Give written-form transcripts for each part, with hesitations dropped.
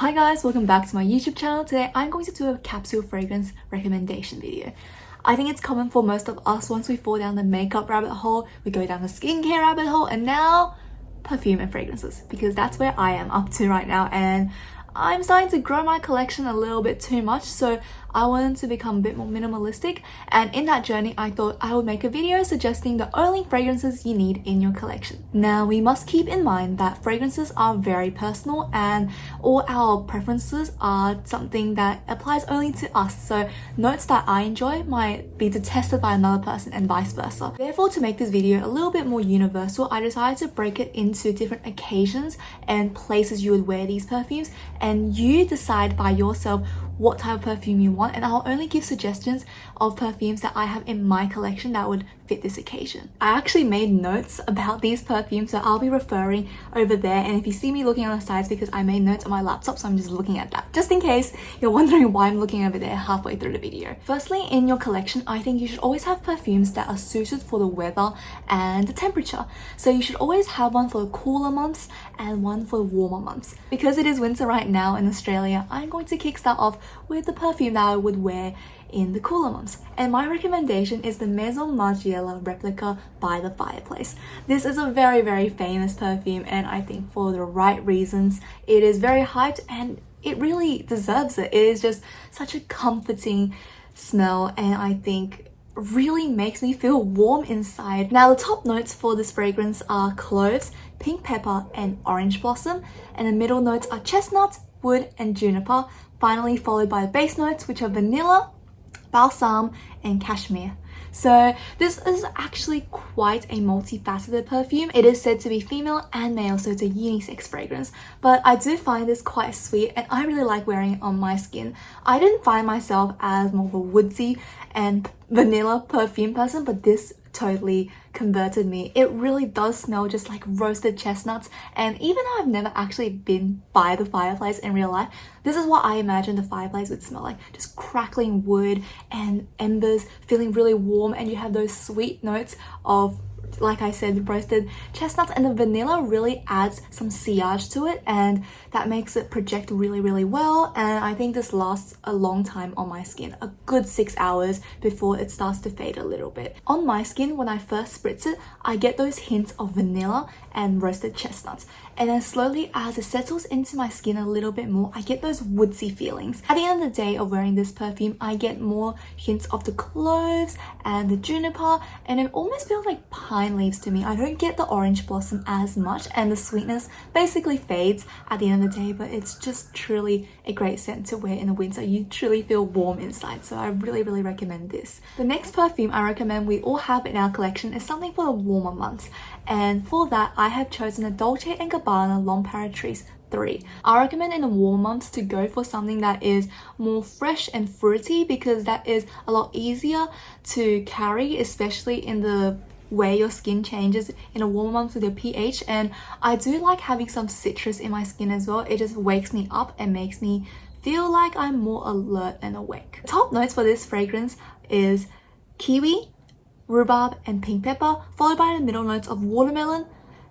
Hi guys, welcome back to my YouTube channel. Today I'm going to do a capsule fragrance recommendation video. I think it's common for most of us, once we fall down the makeup rabbit hole, we go down the skincare rabbit hole, and now perfume and fragrances, because that's where I am up to right now. And I'm starting to grow my collection a little bit too much, so I wanted to become a bit more minimalistic, and in that journey I thought I would make a video suggesting the only fragrances you need in your collection. Now we must keep in mind that fragrances are very personal and all our preferences are something that applies only to us, so notes that I enjoy might be detested by another person and vice versa. Therefore, to make this video a little bit more universal, I decided to break it into different occasions and places you would wear these perfumes, and you decide by yourself what type of perfume you want, and I'll only give suggestions of perfumes that I have in my collection that would fit this occasion. I actually made notes about these perfumes, so I'll be referring over there, and if you see me looking on the sides, because I made notes on my laptop, so I'm just looking at that, just in case you're wondering why I'm looking over there halfway through the video. Firstly, in your collection, I think you should always have perfumes that are suited for the weather and the temperature. So you should always have one for the cooler months and one for the warmer months. Because it is winter right now in Australia, I'm going to kickstart off with the perfume that I would wear in the cooler months, and my recommendation is the Maison Margiela Replica by the Fireplace. This is a very famous perfume, and I think for the right reasons. It is very hyped and it really deserves it. It is just such a comforting smell, and I think really makes me feel warm inside. Now the top notes for this fragrance are cloves, pink pepper and orange blossom, and the middle notes are chestnut, wood and juniper, finally followed by the base notes, which are vanilla, balsam and cashmere. So this is actually quite a multifaceted perfume. It is said to be female and male, so it's a unisex fragrance, but I do find this quite sweet and I really like wearing it on my skin. I didn't find myself as more of a woodsy and vanilla perfume person, but this totally converted me. It really does smell just like roasted chestnuts, and even though I've never actually been by the fireplace in real life, this is what I imagine the fireplace would smell like. Just crackling wood and embers, feeling really warm, and you have those sweet notes of, like I said, roasted chestnuts, and the vanilla really adds some sillage to it, and that makes it project really well. And I think this lasts a long time on my skin, a good 6 hours before it starts to fade a little bit. On my skin, when I first spritz it, I get those hints of vanilla and roasted chestnuts, and then slowly as it settles into my skin a little bit more, I get those woodsy feelings. At the end of the day of wearing this perfume, I get more hints of the cloves and the juniper, and it almost feels like pine leaves to me. I don't get the orange blossom as much, and the sweetness basically fades at the end of the day, but it's just truly a great scent to wear in the winter. You truly feel warm inside, so I really recommend this. The next perfume I recommend we all have in our collection is something for the warmer months, and for that I have chosen a Dolce&Gabbana L'imperatrice 3. I recommend in the warm months to go for something that is more fresh and fruity, because that is a lot easier to carry, especially in the way your skin changes in a warmer month with your pH. And I do like having some citrus in my skin as well. It just wakes me up and makes me feel like I'm more alert and awake. The top notes for this fragrance is kiwi, rhubarb and pink pepper, followed by the middle notes of watermelon,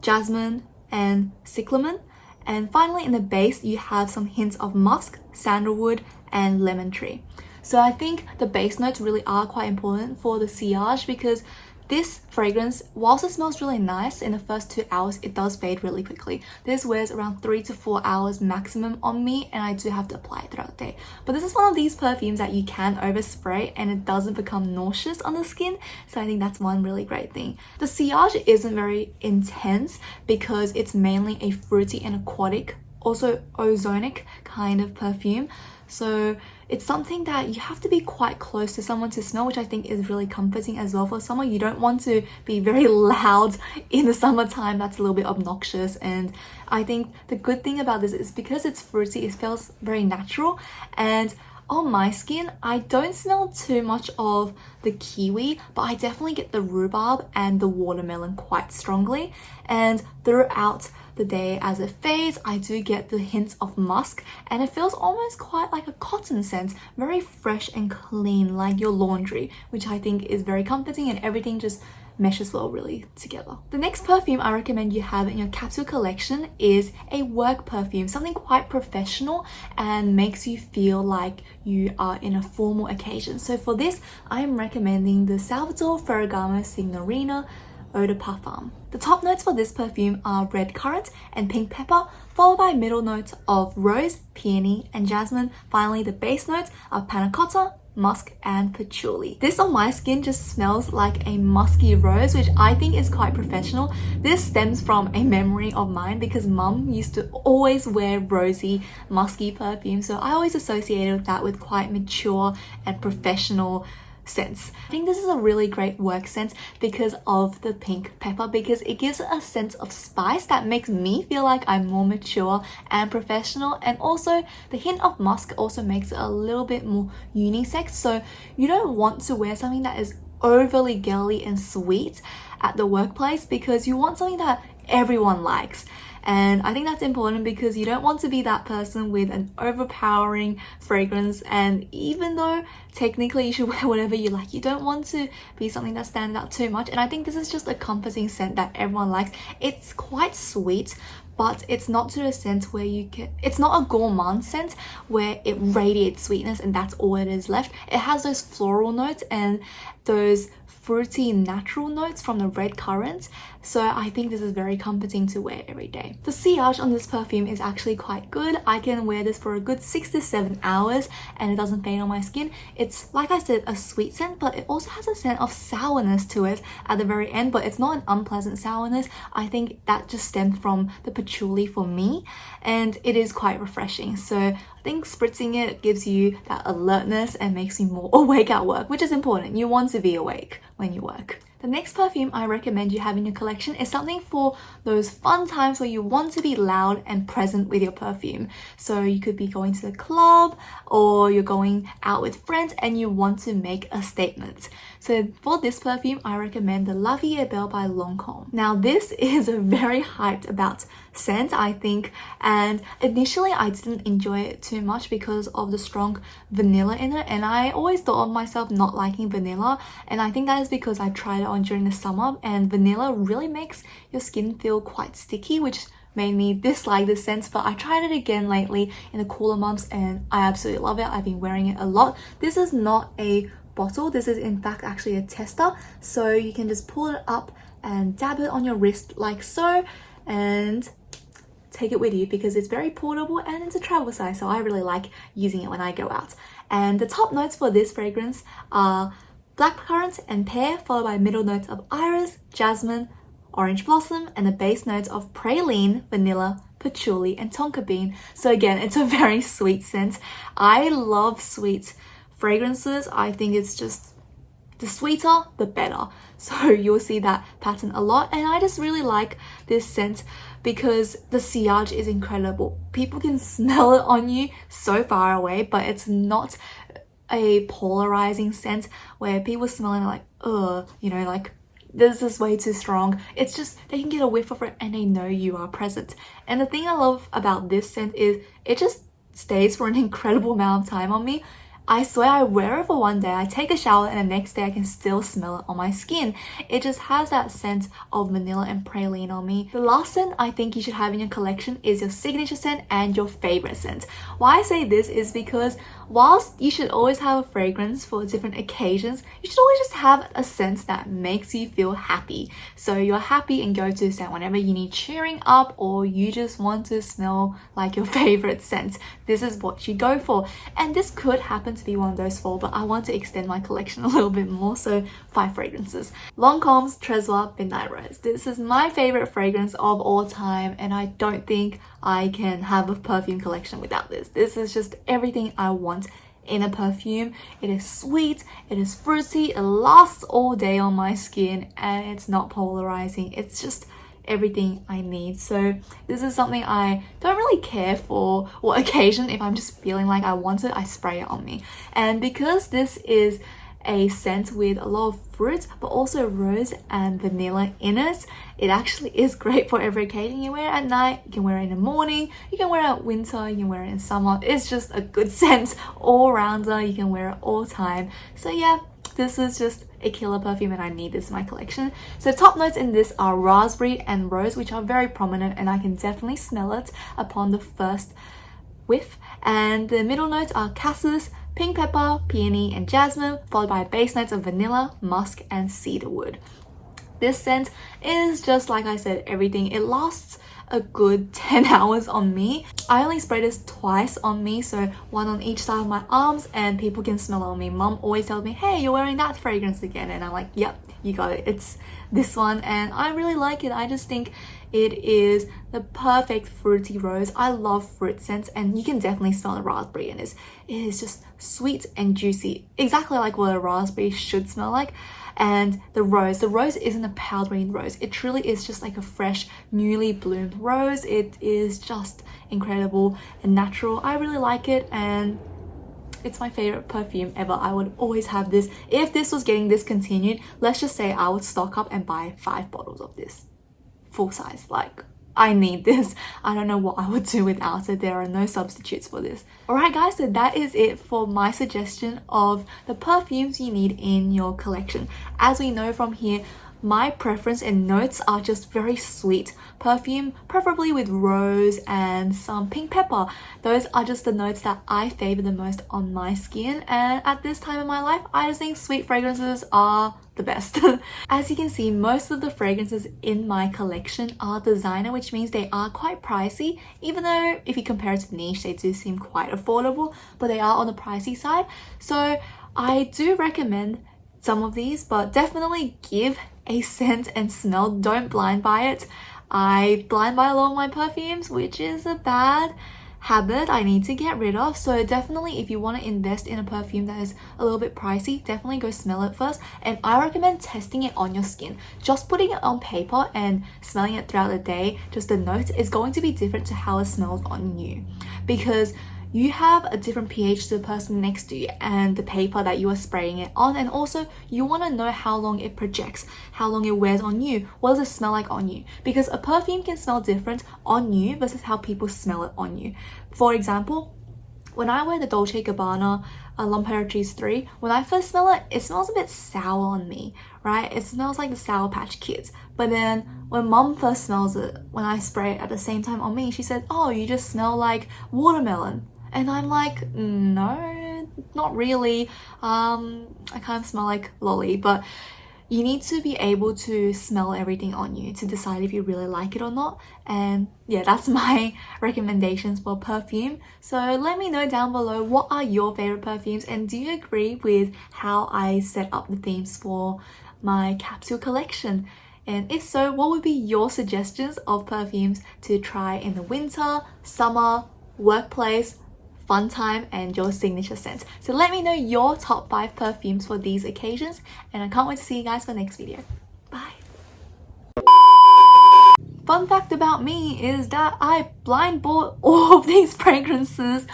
jasmine and cyclamen, and finally in the base you have some hints of musk, sandalwood and lemon tree. So I think the base notes really are quite important for the sillage, because this fragrance, whilst it smells really nice in the first 2 hours, it does fade really quickly. This wears around 3 to 4 hours maximum on me, and I do have to apply it throughout the day. But this is one of these perfumes that you can overspray and it doesn't become nauseous on the skin, so I think that's one really great thing. The sillage isn't very intense because it's mainly a fruity and aquatic, also ozonic kind of perfume. So it's something that you have to be quite close to someone to smell, which I think is really comforting as well for summer. You don't want to be very loud in the summertime. That's a little bit obnoxious. And I think the good thing about this is because it's fruity, it feels very natural. And on my skin, I don't smell too much of the kiwi, but I definitely get the rhubarb and the watermelon quite strongly. And throughout the day as it fades, I do get the hints of musk, and it feels almost quite like a cotton scent, very fresh and clean, like your laundry, which I think is very comforting, and everything just meshes well really together. The next perfume I recommend you have in your capsule collection is a work perfume, something quite professional and makes you feel like you are in a formal occasion. So for this, I am recommending the Salvatore Ferragamo Signorina Eau de Parfum. The top notes for this perfume are red currant and pink pepper, followed by middle notes of rose, peony, and jasmine. Finally, the base notes are panna cotta, musk, and patchouli. This on my skin just smells like a musky rose, which I think is quite professional. This stems from a memory of mine because mum used to always wear rosy, musky perfume, so I always associated that with quite mature and professional scents. I think this is a really great work scent because of the pink pepper, because it gives a sense of spice that makes me feel like I'm more mature and professional, and also the hint of musk also makes it a little bit more unisex. So you don't want to wear something that is overly girly and sweet at the workplace because you want something that everyone likes. And I think that's important because you don't want to be that person with an overpowering fragrance, and even though technically you should wear whatever you like, you don't want to be something that stands out too much. And I think this is just a comforting scent that everyone likes. It's quite sweet, but it's not to the sense where it's not a gourmand scent where it radiates sweetness and that's all it is left. It has those floral notes and those fruity natural notes from the red currants, so I think this is very comforting to wear every day. The sillage on this perfume is actually quite good. I can wear this for a good 6 to 7 hours and it doesn't fade on my skin. It's, like I said, a sweet scent, but it also has a scent of sourness to it at the very end, but it's not an unpleasant sourness. I think that just stemmed from the patchouli for me, and it is quite refreshing. So I think spritzing it gives you that alertness and makes you more awake at work, which is important. You want to be awake when you work. The next perfume I recommend you have in your collection is something for those fun times where you want to be loud and present with your perfume. So you could be going to the club or you're going out with friends and you want to make a statement. So for this perfume, I recommend the La Vie est Belle by Lancome. Now this is a very hyped about scent, I think, and initially I didn't enjoy it too much because of the strong vanilla in it, and I always thought of myself not liking vanilla, and I think that is because I tried it on during the summer, and vanilla really makes your skin feel quite sticky, which made me dislike the scent. But I tried it again lately in the cooler months and I absolutely love it. I've been wearing it a lot. This is not a bottle, this is in fact actually a tester, so you can just pull it up and dab it on your wrist like so and take it with you because it's very portable and it's a travel size, so I really like using it when I go out. And the top notes for this fragrance are black currant and pear, followed by middle notes of iris, jasmine, orange blossom, and the base notes of praline, vanilla, patchouli, and tonka bean. So again, it's a very sweet scent. I love sweet fragrances. I think it's just the sweeter the better, so you'll see that pattern a lot, and I just really like this scent because the sillage is incredible. People can smell it on you so far away, but it's not a polarizing scent where people smell it like, you know, like this is way too strong. It's just they can get a whiff of it and they know you are present. And the thing I love about this scent is it just stays for an incredible amount of time on me. I swear I wear it for one day, I take a shower, and the next day I can still smell it on my skin. It just has that scent of vanilla and praline on me. The last scent I think you should have in your collection is your signature scent and your favorite scent. Why I say this is because whilst you should always have a fragrance for different occasions, you should always just have a scent that makes you feel happy. So your happy and go-to scent whenever you need cheering up or you just want to smell like your favorite scent. This is what you go for. And this could happen to be one of those 4, but I want to extend my collection a little bit more, so 5 fragrances. Lancome's Tresor Midnight Rose. This is my favorite fragrance of all time, and I don't think I can have a perfume collection without this. This is just everything I want in a perfume. It is sweet, it is fruity, it lasts all day on my skin, and it's not polarizing. It's just everything I need. So this is something I don't really care for what occasion. If I'm just feeling like I want it, I spray it on me. And because this is a scent with a lot of fruit but also rose and vanilla in it, it actually is great for every occasion. You wear it at night, you can wear it in the morning, you can wear it at winter, you can wear it in summer. It's just a good scent all rounder. You can wear it all time. So yeah, this is just a killer perfume and I need this in my collection. So top notes in this are raspberry and rose, which are very prominent, and I can definitely smell it upon the first whiff. And the middle notes are cassis, pink pepper, peony, and jasmine, followed by base notes of vanilla, musk, and cedarwood. This scent is just, like I said, everything. It lasts a good 10 hours on me. I only spray this twice on me, so one on each side of my arms, and people can smell it on me. Mum always tells me, hey, you're wearing that fragrance again, and I'm like, yep, you got it, it's this one. And I really like it. I just think it is the perfect fruity rose. I love fruit scents, and you can definitely smell the raspberry in this. It is just sweet and juicy, exactly like what a raspberry should smell like. And the rose isn't a powdery rose. It truly is just like a fresh, newly bloomed rose. It is just incredible and natural. I really like it, and it's my favorite perfume ever. I would always have this. If this was getting discontinued, let's just say I would stock up and buy 5 bottles of this. Full size. Like, I need this. I don't know what I would do without it. There are no substitutes for this. Alright guys, so that is it for my suggestion of the perfumes you need in your collection. As we know from here, my preference and notes are just very sweet perfume, preferably with rose and some pink pepper. Those are just the notes that I favor the most on my skin, and at this time in my life, I just think sweet fragrances are the best. As you can see, most of the fragrances in my collection are designer, which means they are quite pricey, even though if you compare it to niche, they do seem quite affordable, but they are on the pricey side. So I do recommend some of these, but definitely give a scent and smell. Don't blind buy it. I blind buy a lot of my perfumes, which is a bad habit I need to get rid of. So definitely, if you want to invest in a perfume that is a little bit pricey, definitely go smell it first. And I recommend testing it on your skin. Just putting it on paper and smelling it throughout the day, just the notes, is going to be different to how it smells on you, because you have a different pH to the person next to you and the paper that you are spraying it on, and also you want to know how long it projects, how long it wears on you, what does it smell like on you, because a perfume can smell different on you versus how people smell it on you. For example, when I wear the Dolce&Gabbana L'imperatrice 3, when I first smell it, it smells a bit sour on me, right? It smells like the Sour Patch Kids. But then when Mum first smells it, when I spray it at the same time on me, she said, oh, you just smell like watermelon. And I'm like, no, not really. I kind of smell like lolly, but you need to be able to smell everything on you to decide if you really like it or not. And yeah, that's my recommendations for perfume. So let me know down below, what are your favorite perfumes, and do you agree with how I set up the themes for my capsule collection? And if so, what would be your suggestions of perfumes to try in the winter, summer, workplace, fun time, and your signature scent? So let me know your top 5 perfumes for these occasions, and I can't wait to see you guys for the next video. Bye! Fun fact about me is that I blind bought all of these fragrances.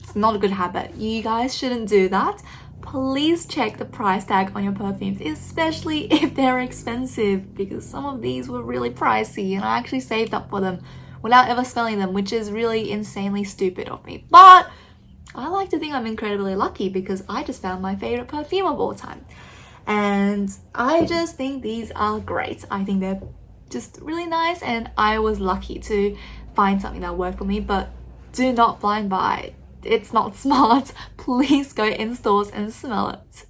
It's not a good habit. You guys shouldn't do that. Please check the price tag on your perfumes, especially if they're expensive, because some of these were really pricey and I actually saved up for them without ever smelling them, which is really insanely stupid of me. But I like to think I'm incredibly lucky, because I just found my favorite perfume of all time. And I just think these are great. I think they're just really nice, and I was lucky to find something that worked for me. But do not blind buy. It's not smart. Please go in stores and smell it.